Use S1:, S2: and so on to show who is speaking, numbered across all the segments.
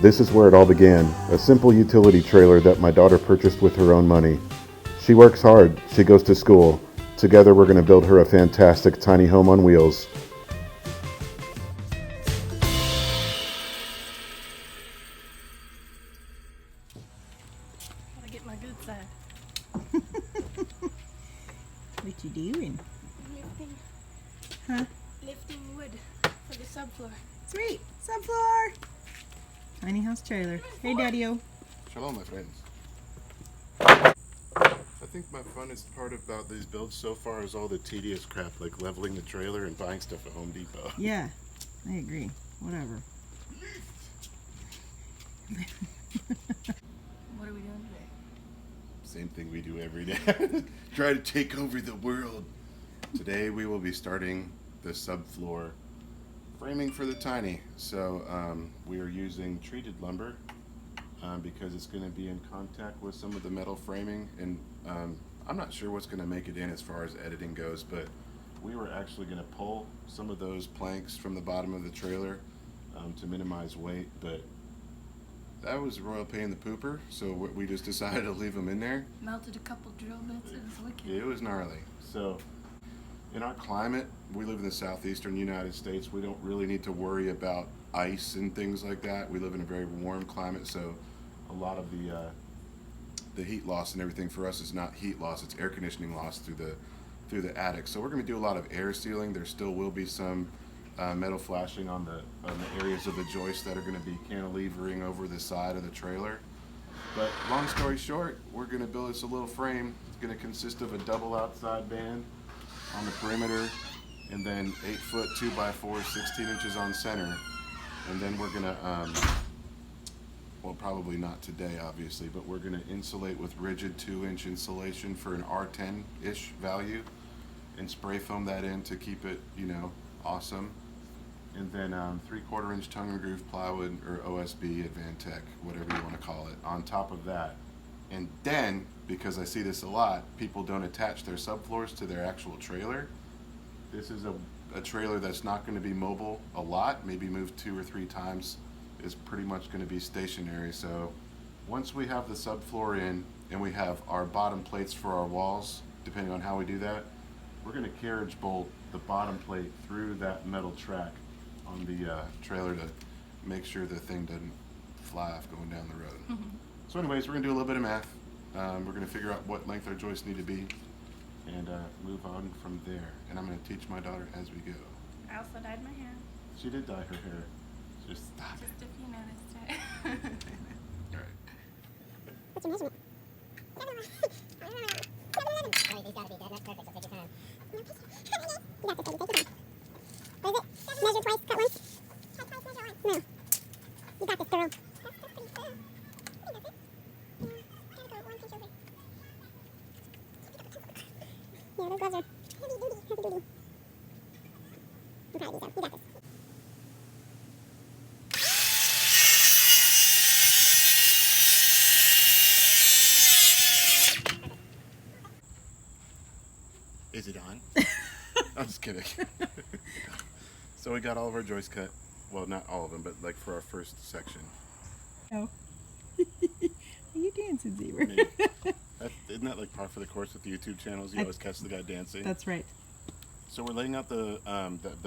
S1: This is where it all began, a simple utility trailer that my daughter purchased with her own money. She works hard, she goes to school. Together we're going to build her a fantastic tiny home on wheels.
S2: Gotta get my good side.
S3: What you doing?
S2: Lifting.
S3: Huh?
S2: Lifting wood for the subfloor.
S3: Sweet. Subfloor. Tiny house trailer. Hey, Daddy-o.
S1: Shalom, my friends. I think my funnest part about these builds so far is all the tedious crap, like leveling the trailer and buying stuff at Home Depot.
S3: Yeah, I agree. Whatever.
S2: What are we doing today?
S1: Same thing we do every day. Try to take over the world. Today we will be starting the subfloor framing for the tiny. So we are using treated lumber because it's going to be in contact with some of the metal framing, and I'm not sure what's going to make it in as far as editing goes, but we were actually going to pull some of those planks from the bottom of the trailer to minimize weight, but that was a royal pain in the pooper, so we just decided to leave them in there.
S2: Melted a couple drill bits. It was wicked.
S1: It was gnarly. So in our climate, we live in the southeastern United States. We don't really need to worry about ice and things like that. We live in a very warm climate, so a lot of the heat loss and everything for us is not heat loss, it's air conditioning loss through the attic. So we're going to do a lot of air sealing. There still will be some metal flashing on the areas of the joist that are going to be cantilevering over the side of the trailer. But long story short, we're going to build us a little frame. It's going to consist of a double outside band on the perimeter, and then 8-foot 2x4, 16 inches on center. And then we're going to, well, probably not today, obviously, but we're going to insulate with rigid 2-inch insulation for an R10-ish value and spray foam that in to keep it, you know, awesome. And then 3/4 inch tongue and groove plywood, or OSB, Advantech, whatever you want to call it, on top of that. And then, because I see this a lot, people don't attach their subfloors to their actual trailer. This is a trailer that's not going to be mobile a lot, maybe moved 2 or 3 times, is pretty much going to be stationary. So once we have the subfloor in and we have our bottom plates for our walls, depending on how we do that, we're going to carriage bolt the bottom plate through that metal track on the trailer to make sure the thing doesn't fly off going down the road. So anyways, we're going to do a little bit of math. We're going to figure out what length our joists need to be and move on from there. And I'm going to teach my daughter as we go.
S2: I also dyed my hair.
S1: She did dye her hair. Just stop
S2: Just
S1: it.
S2: if you noticed it.
S1: All right.
S4: What's your measurement? Oh, these gotta be dead. That's perfect. So take your time. You got this, baby. Take your time. What is it? Measure twice, cut once? Cut twice, measure once. No. You got this, girl. That's pretty cool. I think that's it. Yeah. Gotta go 1 pinch over. Yeah, those gloves are heavy duty. Heavy duty. I'm proud of you, though. You got this. Is it on? I'm just kidding. So we got all of our joists cut. Well, not all of them, but like for our first section.
S3: Oh. Are you dancing, Zebra?
S1: Isn't that like par for the course with the YouTube channels? You always catch the guy dancing.
S3: That's right.
S1: So we're laying out the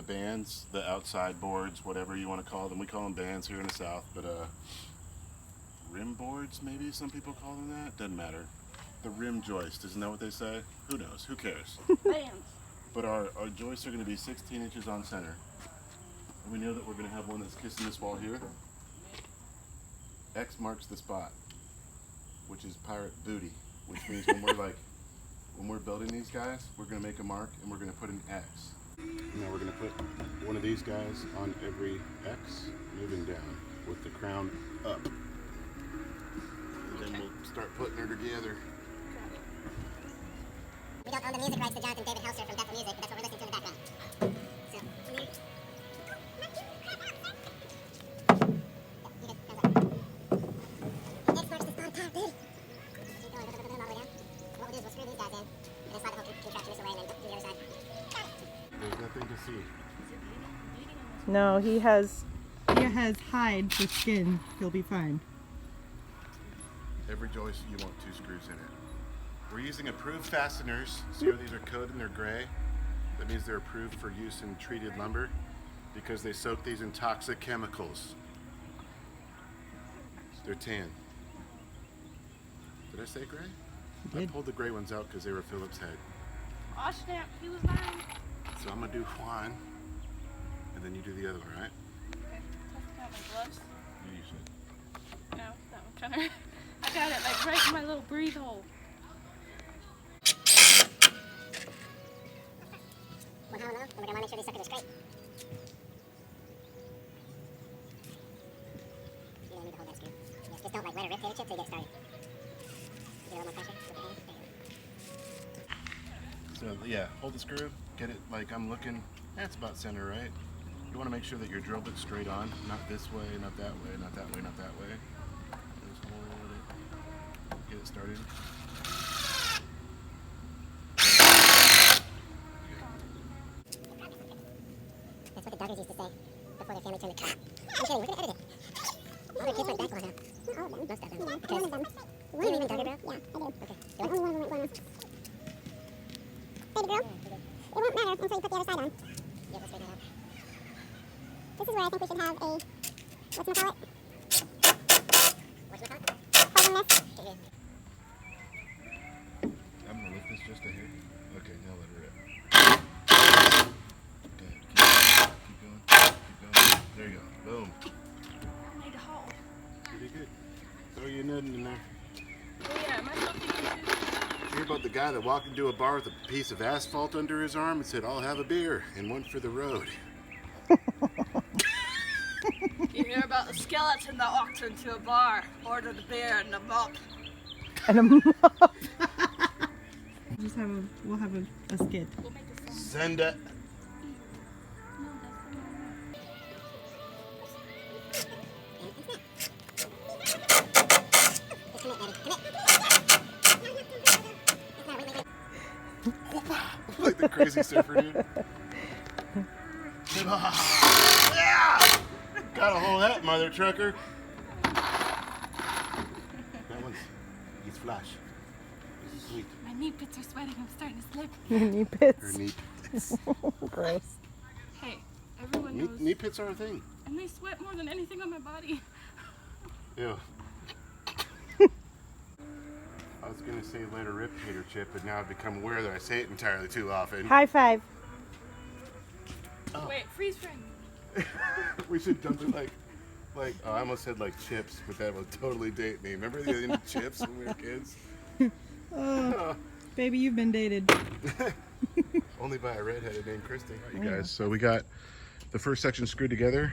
S1: bands, the outside boards, whatever you want to call them. We call them bands here in the South, but rim boards, maybe some people call them that. Doesn't matter. The rim joist, isn't that what they say? Who knows? Who cares?
S2: Bands.
S1: But our joists are going to be 16 inches on center. And we know that we're going to have one that's kissing this wall here. X marks the spot, which is pirate booty, which means when we're building these guys, we're going to make a mark and we're going to put an X. Now we're going to put one of these guys on every X, moving down with the crown up. And then we'll start putting her together.
S4: We don't own the music rights to Jonathan David Helser from Bethel Music, but that's what we're listening to in the background. So, X marks the spot, pirate booty. Keep going, all the way down. What we'll do is we'll screw these guys in, and then slide the whole contraption this away, and then do the other side.
S1: There's nothing to see.
S3: No, he has area has hide for skin, you'll be fine.
S1: Every joist you want 2 screws in it. We're using approved fasteners. See how these are coated and they're gray? That means they're approved for use in treated lumber because they soak these in toxic chemicals. They're tan. Did I say gray?
S3: You
S1: I
S3: did.
S1: pulled the gray ones out because they were Philip's head.
S2: Oh snap, he was lying.
S1: So I'm gonna do one, and then you do the other one, right?
S2: Okay, testing out my gloves.
S1: You should.
S2: No, that one kinda. I got it like right in my little breathe hole.
S4: One hollow low, and we're gonna wanna make sure these suckers are straight. You don't need to hold that screw. Yes, just don't like let it rip potato chip till you get started. Give it a little more pressure. With your hand. There you go.
S1: So yeah, hold the screw, get it like I'm looking. That's about center, right? You want to make sure that your drill bit's straight on, not this way, not that way, not that way, not that way. Just hold it. Get it started.
S4: That's what the Duggars used to say before their family turned to cop. I'm kidding, we're gonna edit it. All their kids went back on now. Not all of them. Most of them. Yeah, because one of them. Do you even Duggar, bro? Yeah, I do. Okay. Do it. Only one of them went Baby girl, it won't matter until you put the other side on. Yeah, let's figure that out. This is where I think we should have a, whatchamacallit? Whatchamacallit? Holding this. Okay, here.
S1: I'm gonna lift this just a hair. Okay, now let her rip. Okay, keep going, keep going. There you go. Boom.
S2: I need a hold.
S1: Pretty good. Throw your nut in there.
S2: Oh yeah, am I supposed to use
S1: Hear about the guy that walked into a bar with a piece of asphalt under his arm and said, "I'll have a beer and one for the road."
S2: You hear about the skeleton that walked into a bar, ordered a beer and a mop.
S3: And a mop. We'll have a skit.
S2: We'll make a song.
S1: Send it.
S2: No, that's the one.
S4: Just commit, baby. Commit.
S1: Like the crazy surfer dude. Yeah! Gotta hold that, mother trucker. That one's, he's flash. He's sweet.
S2: My knee pits are sweating. I'm starting to slip.
S3: Your knee
S1: Her
S3: pits.
S1: knee,
S3: Gross.
S2: Hey, everyone knows.
S1: knee pits are a thing.
S2: And they sweat more than anything on my body.
S1: Ew. I was gonna say let her rip potato chip, but now I've become aware that I say it entirely too often.
S3: High five.
S2: Wait, freeze frame.
S1: We should jump in like oh, I almost said like chips, but that would totally date me. Remember the other chips when we were kids?
S3: Oh, baby, you've been dated.
S1: Only by a redheaded named Christy. All right, you guys, so we got the first section screwed together.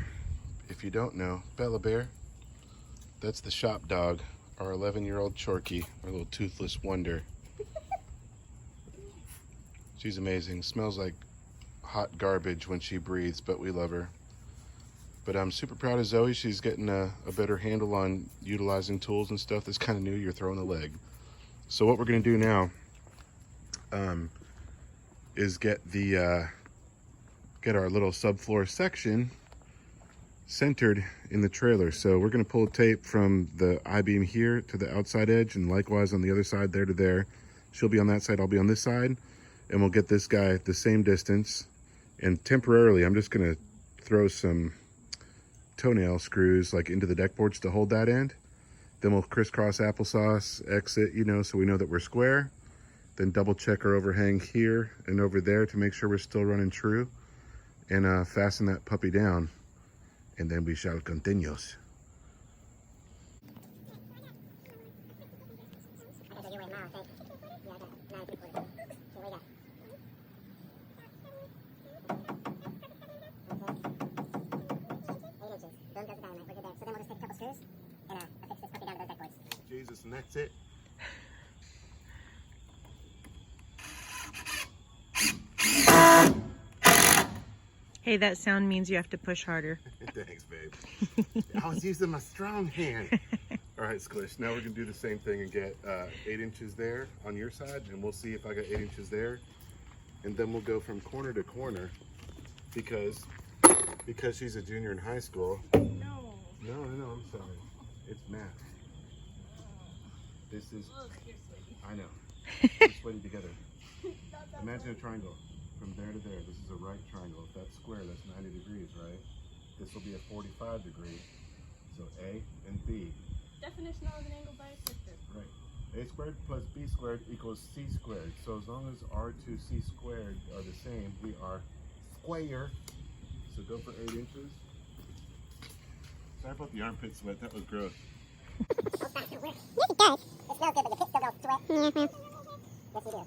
S1: If you don't know, Bella Bear, that's the shop dog, our 11-year-old Chorky, our little toothless wonder. She's amazing. Smells like hot garbage when she breathes, but we love her. But I'm super proud of Zoe. She's getting a better handle on utilizing tools and stuff. That's kind of new. You're throwing a leg. So what we're going to do now is get our little subfloor section centered in the trailer. So we're going to pull tape from the I-beam here to the outside edge, and likewise on the other side there to there. She'll be on that side, I'll be on this side, and we'll get this guy the same distance. And temporarily, I'm just going to throw some toenail screws like into the deck boards to hold that end. Then we'll crisscross applesauce, exit, you know, so we know that we're square. Then double check our overhang here and over there to make sure we're still running true. And fasten that puppy down. And then we shall continuos. Jesus, and that's it.
S3: Hey, that sound means you have to push harder.
S1: Thanks, babe. I was using my strong hand. All right, Squish. Now we're gonna do the same thing and get 8 inches there on your side, and we'll see if I got 8 inches there, and then we'll go from corner to corner because because she's a junior in high school.
S2: No.
S1: No, I'm sorry. It's math. This is,
S2: Look, you're sweaty.
S1: I know. We're sweaty together. Imagine a triangle from there to there. This is a right triangle. If that's square, that's 90 degrees, right? This will be a 45 degree. So A and B.
S2: Definition of an angle bisector.
S1: Right. A squared plus B squared equals C squared. So as long as R2C squared are the same, we are square. So go for 8 inches. Sorry about the armpit sweat. That was gross.
S4: Yes, it does. It smells good, but your pit still goes sweat. Yeah, well. Yes, you do. Right there? Okay.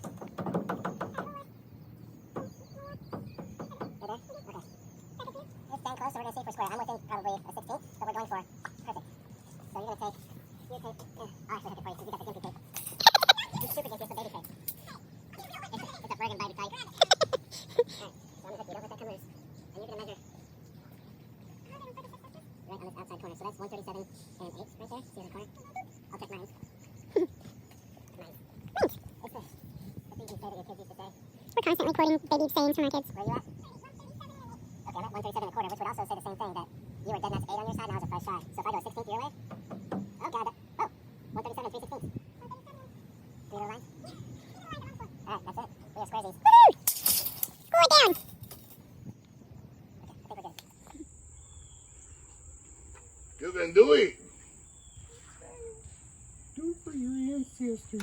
S4: It's dang close, so we're going to see if we're square. I'm within probably a 16th, but we're going for perfect. So you're going to take, I actually have to play because you got the gimpy tape. It's super gimpy, it's the baby tape. It's a friggin' baby tape. Alright, so I'm going to hook you, don't let that come loose. And you're going to measure right on this outside corner. So that's 137 and 8 right there. See the corner? I'll check mine. Nice. Thanks. It's the thing you say that your kids used to say. We're constantly quoting baby sayings from our kids. Where are you at? Okay, I'm at 137 and a quarter, which would also say the same thing, that you were dead nuts 8 on your side and I was a fresh shot. So if I go a 16th your way, oh god, 137 and 3 16ths. 3 little lines? Alright, that's it. We are squaresies. Woo! Score it down! Okay, I think we're good.
S1: You can do it.
S3: Do it for your ancestors.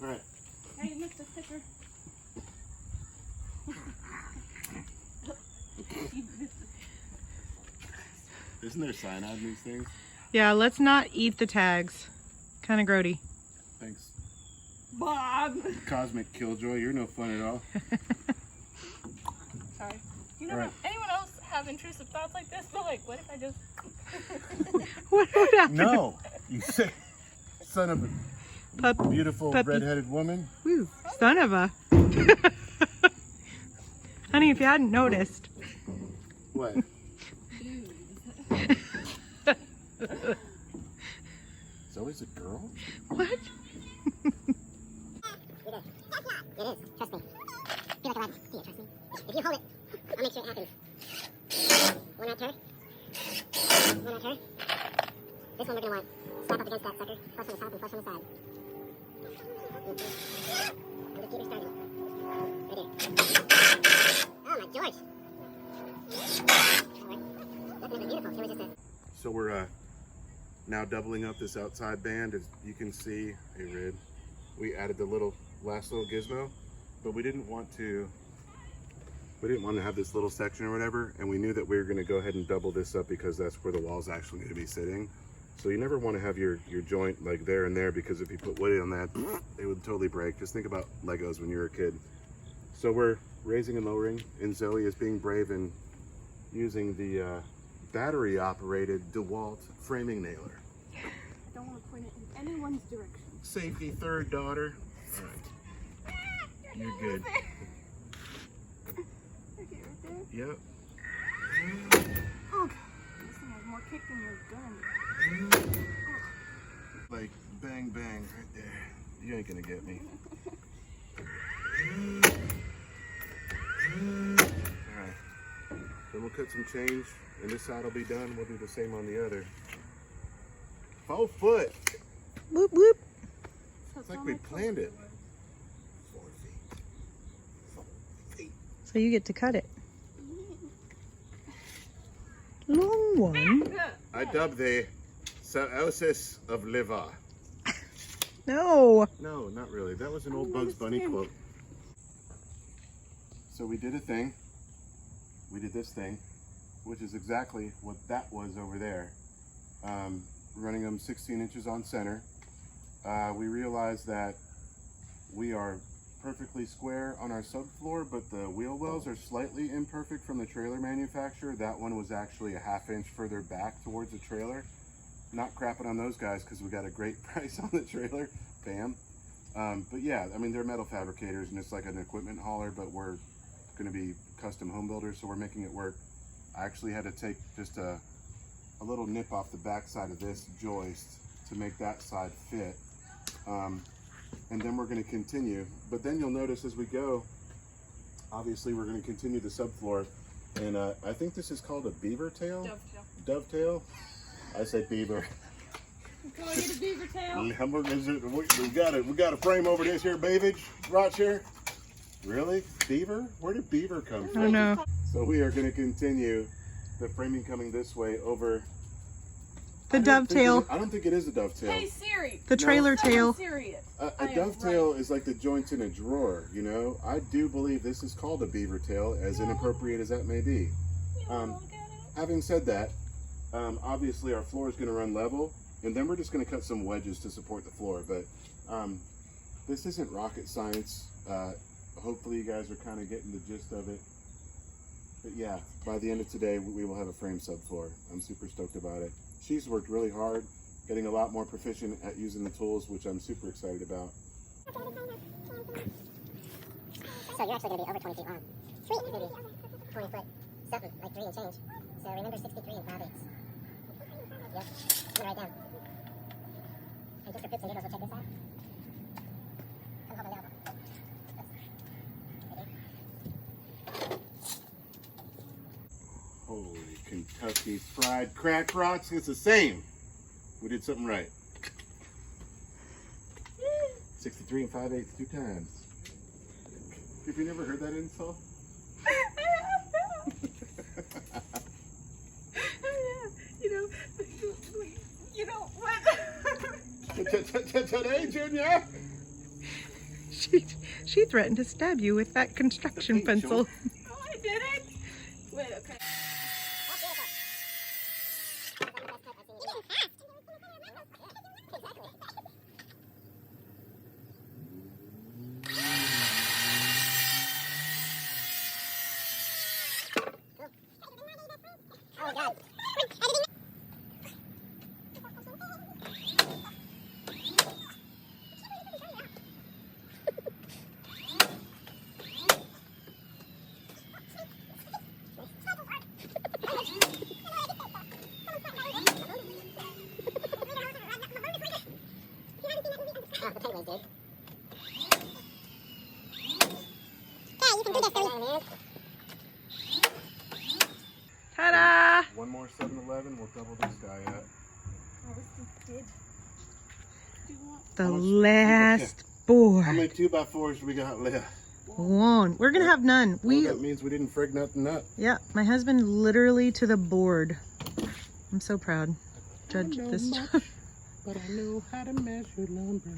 S1: All right.
S2: Hey, you missed a sticker.
S1: Isn't there cyanide in these things?
S3: Yeah, let's not eat the tags. Kind of grody.
S1: Thanks.
S2: Bob.
S1: Cosmic killjoy, you're no fun at all.
S2: Sorry. You know,
S1: All right.
S2: anyone else have intrusive thoughts like this? But like, what if I just...
S3: What would happen?
S1: No, you say, son of a
S3: Pup-
S1: beautiful
S3: puppy.
S1: red-headed woman.
S3: Woo, son of a. Honey, if you hadn't noticed.
S1: What? Zoe's a girl?
S3: What?
S4: You did. It is. Trust me. Feel like a rabbit. Do you trust me? If you hold it, I'll make sure it happens. One out her. One out her. This one we're gonna want. Slap up against that sucker. Flush on the top and flush on the side. And just keep her starting. Right here. Oh my George. Alright. That's never beautiful. It was just a...
S1: So we're now doubling up this outside band. As you can see, hey Red, we added the last little gizmo, but we didn't want to have this little section or whatever, and we knew that we were going to go ahead and double this up because that's where the wall's actually going to be sitting. So you never want to have your joint like there and there, because if you put wood on that, it would totally break. Just think about Legos when you were a kid. So we're raising and lowering, and Zoe is being brave and using the battery operated DeWalt framing nailer.
S2: I don't want to point it in anyone's direction.
S1: Safety third, daughter. All right. You're good.
S2: Okay, right there.
S1: Yep.
S2: Oh, this thing has more kick than your gun.
S1: Like bang bang right there. You ain't gonna get me. Alright. Then we'll cut some change and this side will be done. We'll do the same on the other. 4 foot.
S3: Whoop, whoop.
S1: It's like we planned it. 4 feet. 4 feet.
S3: So you get to cut it. Long one.
S1: I dub the cirrhosis of liver.
S3: No.
S1: No, not really. That was an old Bugs Bunny quote. So we did a thing. We did this thing, which is exactly what that was over there. Running them 16 inches on center. We realized that we are perfectly square on our subfloor, but the wheel wells are slightly imperfect from the trailer manufacturer. That one was actually a ½ inch further back towards the trailer. Not crapping on those guys because we got a great price on the trailer. Bam. But yeah, I mean, they're metal fabricators and it's like an equipment hauler, but we're going to be custom home builders, so we're making it work. I actually had to take just a little nip off the back side of this joist to make that side fit. And and then we're going to continue. But then you'll notice as we go, obviously we're going to continue the subfloor, and I think this is called a beaver tail?
S2: Dovetail.
S1: Dovetail? I say beaver.
S2: Can I get a beaver tail?
S1: We got a frame over this here beavage right here. Really? Beaver? Where did beaver come from?
S3: Oh no.
S1: So we are going to continue the framing coming this way over
S3: The dovetail.
S1: I don't think it is a dovetail.
S2: Hey Siri.
S3: The trailer tail.
S2: I'm serious.
S1: A dovetail is like the joints in a drawer, you know? I do believe this is called a beaver tail, as inappropriate as that may be. Having said that, obviously our floor is going to run level, and then we're just going to cut some wedges to support the floor. But this isn't rocket science. Hopefully you guys are kind of getting the gist of it. But yeah, by the end of today, we will have a frame subfloor. I'm super stoked about it. She's worked really hard, getting a lot more proficient at using the tools, which I'm super excited about.
S4: So you're actually going to be over 20 feet long. Sweet. You're going to be 20 foot, something, like 3 and change. So remember 63 and 5/8. Yep. I'm going to write down. And just for pips and giggles, we'll check this out. Come hold my elbow.
S1: Holy Kentucky Fried Crack Rocks, it's the same. We did something right. 63 and 5/8 2 times. Have you never heard that insult?
S2: You know what?
S1: Today, Junior.
S3: She threatened to stab you with that construction pencil.
S2: No, I didn't. Wait, okay.
S4: Oh, God. Oh, the penguins, dude. Yeah, you can do this, Billy.
S3: Ta-da!
S1: One more 7-Eleven, we'll double this guy up.
S2: Oh, this is good. Do you want?
S3: The
S1: How much-
S3: last
S1: How
S3: board.
S1: many 2x4s do we got left?
S3: One. We're gonna have none.
S1: Well,
S3: We
S1: that means we didn't frig nothing up.
S3: yeah, my husband literally to the board. I'm so proud. Judge this.
S1: But I know how to measure lumber.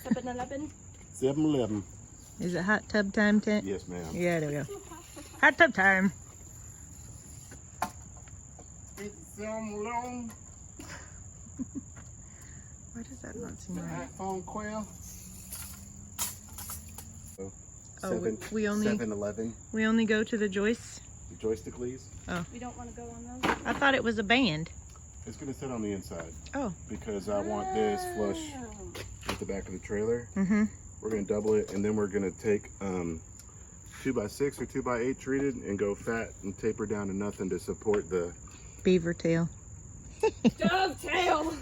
S2: 7-Eleven.
S1: 7-Eleven.
S3: Is it hot tub time, Tent?
S1: Yes, ma'am.
S3: Yeah, there we go. Hot tub time.
S1: It's 7-Eleven.
S3: Why does that not seem right?
S1: iPhone quail.
S3: Oh, we only
S1: 7-Eleven.
S3: we only go to the Joyce.
S1: The joystick leads.
S2: We don't want to go on those.
S3: I thought it was a band.
S1: It's gonna sit on the inside.
S3: Oh.
S1: Because I want this flush with the back of the trailer.
S3: Mm-hmm.
S1: We're gonna double it, and then we're gonna take 2x6 or 2x8 treated and go fat and taper down to nothing to support the
S3: Beaver tail.
S2: Dovetail.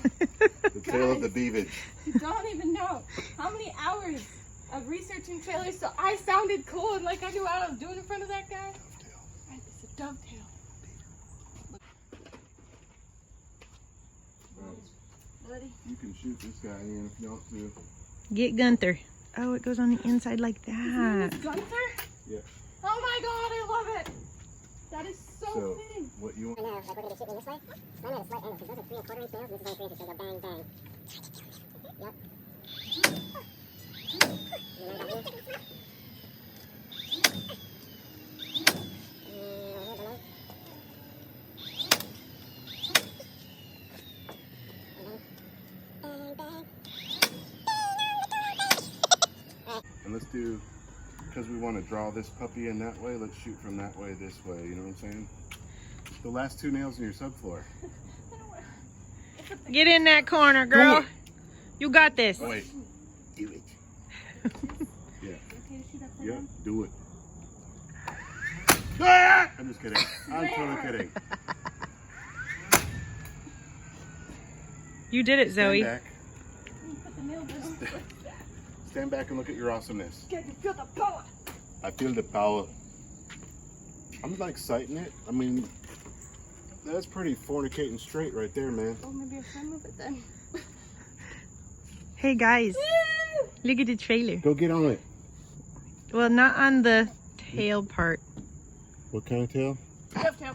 S1: tail of the beavage.
S2: You don't even know how many hours of researching trailers so I sounded cool and like I knew what I was doing in front of that guy. Right, it's a dovetail. Buddy.
S1: You can shoot this guy in if you want to.
S3: Get Gunther. Oh, it goes on the inside like that.
S2: Gunther?
S1: Yeah.
S2: Oh my god, I love it. That is so fitting.
S1: What you want?
S4: I know, like we're going to be shooting this way. So I'm at a slight angle because those are 3 1/4 inch nails and this is only 3 inches, so go bang, bang. Yep. You know about here? Here below. Bang, bang.
S1: And let's do, because we want to draw this puppy in that way, let's shoot from that way this way, you know what I'm saying? The last 2 nails in your subfloor.
S3: Get in that corner, girl. You got this.
S1: Oh, wait. Do it. Yeah. Yep, do it. Ah! I'm just kidding. I'm totally kidding.
S3: You did it, Zoe.
S1: Stand back.
S2: Put the nail down.
S1: Stand back and look at your awesomeness.
S2: Can you feel the power?
S1: I feel the power. I'm like sighting it. I mean, that's pretty fornicating straight right there, man.
S2: Oh, maybe I should move it then.
S3: Hey guys, look at the trailer.
S1: Go get on it.
S3: Well, not on the tail part.
S1: What kind of tail?
S2: Dovetail.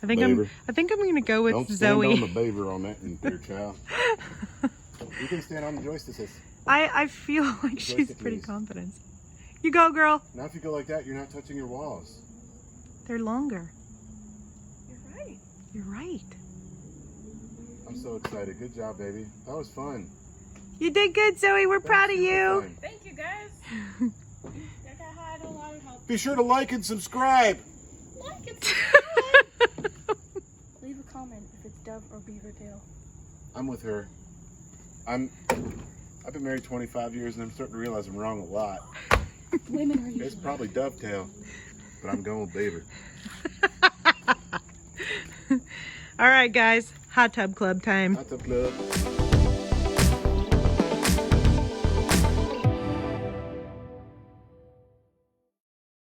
S3: I think
S1: Beaver.
S3: I'm gonna go with
S1: Don't stand
S3: Zoe.
S1: on the beaver on that dear child. You can stand on the joistesses.
S3: I feel like she's
S1: Joystick
S3: pretty
S1: knees.
S3: confident. You go, girl.
S1: Now if you go like that, you're not touching your walls.
S3: They're longer.
S2: You're right.
S3: You're right.
S1: I'm so excited. Good job, baby. That was fun.
S3: You did good, Zoe. We're
S1: That was
S3: proud of
S1: super
S3: you.
S1: fun.
S2: Thank you, guys. I got high, I don't want to help.
S1: Be sure to like and subscribe.
S2: Like it. Leave a comment if it's dove or beaver tail.
S1: I'm with her. I've been married 25 years and I'm starting to realize I'm wrong a lot.
S2: Women are usually.
S1: It's probably dovetail, but I'm going with beaver.
S3: All right, guys. Hot tub club time.
S1: Hot tub club.